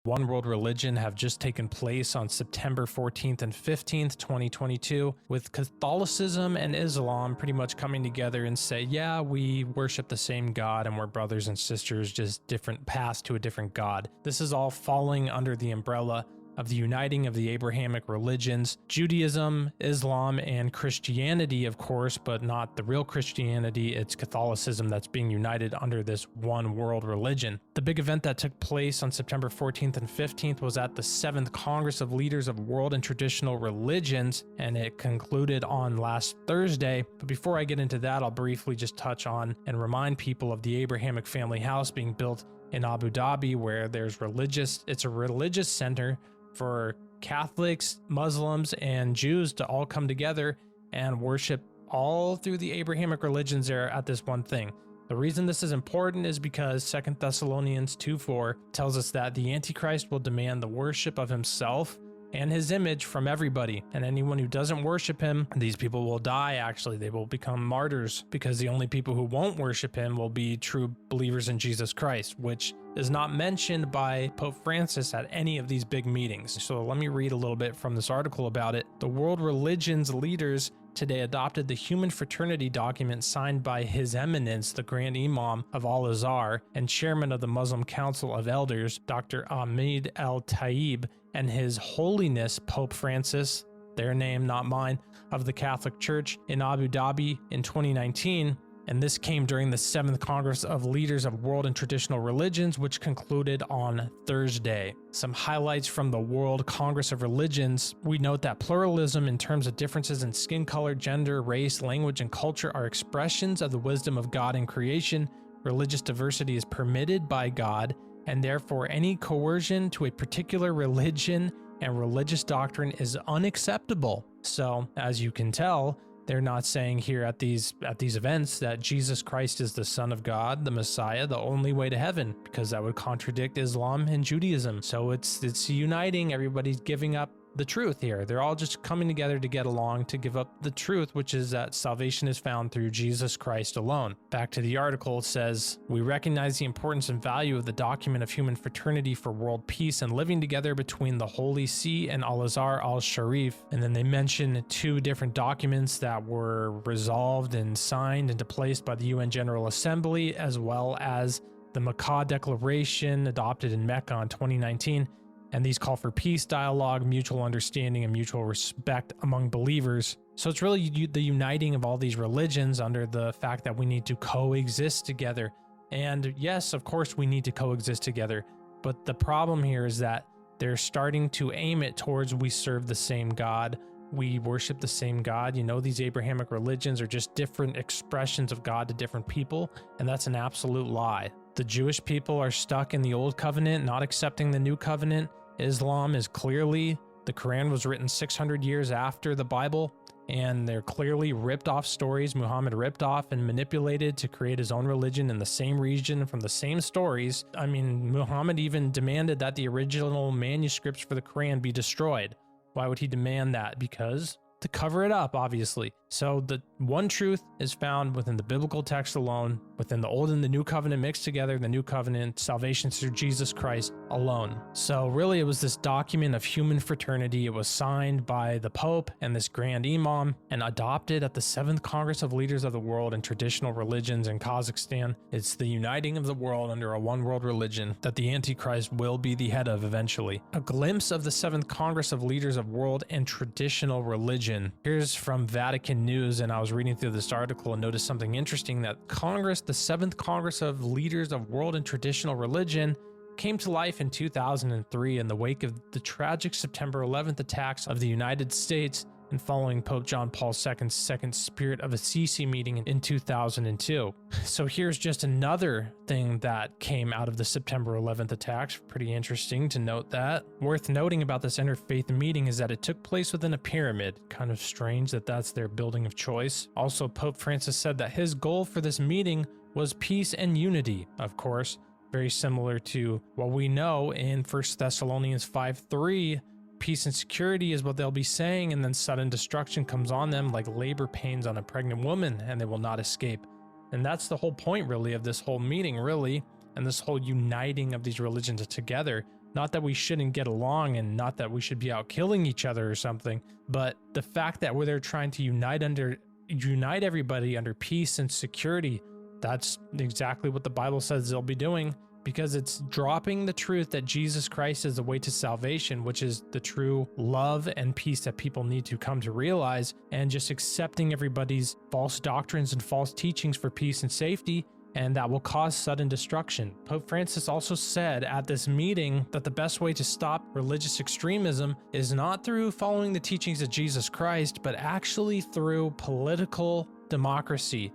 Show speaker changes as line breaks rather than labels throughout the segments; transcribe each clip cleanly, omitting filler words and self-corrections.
one world religion have just taken place on September 14th and 15th, 2022, with Catholicism and Islam pretty much coming together and say, yeah, we worship the same God and we're brothers and sisters, just different paths to a different God. This is all falling under the umbrella of the uniting of the Abrahamic religions, Judaism, Islam, and Christianity, of course, but not the real Christianity. It's Catholicism that's being united under this one world religion. The big event that took place on September 14th and 15th was at the 7th Congress of Leaders of World and Traditional Religions, and it concluded on last Thursday. But before I get into that, I'll briefly just touch on and remind people of the Abrahamic family house being built in Abu Dhabi, where it's a religious center for Catholics, Muslims, and Jews to all come together and worship all through the Abrahamic religions there at this one thing. The reason this is important is because 2 Thessalonians 2:4 tells us that the Antichrist will demand the worship of himself and his image from everybody, and anyone who doesn't worship him, these people will die. Actually, they will become martyrs, because the only people who won't worship him will be true believers in Jesus Christ, which is not mentioned by Pope Francis at any of these big meetings. So let me read a little bit from this article about it. The world religions leaders today adopted the human fraternity document signed by His Eminence, the Grand Imam of Al-Azhar and Chairman of the Muslim Council of Elders, Dr. Ahmed Al-Taib, and His Holiness Pope Francis, their name, not mine, of the Catholic Church in Abu Dhabi in 2019. And this came during the 7th Congress of Leaders of World and Traditional Religions, which concluded on Thursday. Some highlights from the World Congress of Religions. We note that pluralism in terms of differences in skin color, gender, race, language, and culture are expressions of the wisdom of God in creation. Religious diversity is permitted by God, and therefore any coercion to a particular religion and religious doctrine is unacceptable. So, as you can tell, they're not saying here at these events that Jesus Christ is the Son of God, the Messiah, the only way to heaven, because that would contradict Islam and Judaism. So it's uniting. Everybody's giving up the truth here. They're all just coming together to get along, to give up the truth, which is that salvation is found through Jesus Christ alone. Back to the article, it says, we recognize the importance and value of the document of human fraternity for world peace and living together between the Holy See and Al-Azhar al-Sharif. And then they mention 2 different documents that were resolved and signed into place by the UN General Assembly, as well as the Makkah Declaration adopted in Mecca in 2019. And these call for peace, dialogue, mutual understanding, and mutual respect among believers. So it's really the uniting of all these religions under the fact that we need to coexist together. And yes, of course, we need to coexist together. But the problem here is that they're starting to aim it towards we serve the same God, we worship the same God. You know, these Abrahamic religions are just different expressions of God to different people, and that's an absolute lie. The Jewish people are stuck in the old covenant, not accepting the new covenant. Islam is clearly, the Quran was written 600 years after the Bible, and they're clearly ripped off stories Muhammad ripped off and manipulated to create his own religion in the same region from the same stories. I mean, Muhammad even demanded that the original manuscripts for the Quran be destroyed. Why would he demand that? Because to cover it up, obviously. So the one truth is found within the biblical text alone, within the Old and the New Covenant mixed together, the New Covenant, salvation through Jesus Christ alone. So really it was this document of human fraternity. It was signed by the Pope and this Grand Imam and adopted at the 7th Congress of Leaders of the World and Traditional Religions in Kazakhstan. It's the uniting of the world under a one world religion that the Antichrist will be the head of eventually. A glimpse of the 7th Congress of Leaders of World and Traditional Religion. Here's from Vatican News, and I was reading through this article and noticed something interesting, that Congress, the 7th Congress of Leaders of World and Traditional Religion, came to life in 2003 in the wake of the tragic September 11th attacks of the United States and following Pope John Paul II's second Spirit of Assisi meeting in 2002. So here's just another thing that came out of the September 11th attacks. Pretty interesting to note that. Worth noting about this interfaith meeting is that it took place within a pyramid. Kind of strange that that's their building of choice. Also, Pope Francis said that his goal for this meeting was peace and unity, of course, very similar to what we know in 1 Thessalonians 5:3. Peace and security is what they'll be saying, and then sudden destruction comes on them like labor pains on a pregnant woman, and they will not escape. And that's the whole point, really, of this whole meeting, really, and this whole uniting of these religions together, Not that we shouldn't get along and not that we should be out killing each other or something, but the fact that they're trying to unite everybody under peace and security, that's exactly what the Bible says they'll be doing, because it's dropping the truth that Jesus Christ is the way to salvation, which is the true love and peace that people need to come to realize, and just accepting everybody's false doctrines and false teachings for peace and safety, and that will cause sudden destruction. Pope Francis also said at this meeting that the best way to stop religious extremism is not through following the teachings of Jesus Christ, but actually through political democracy.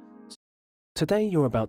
Today you're about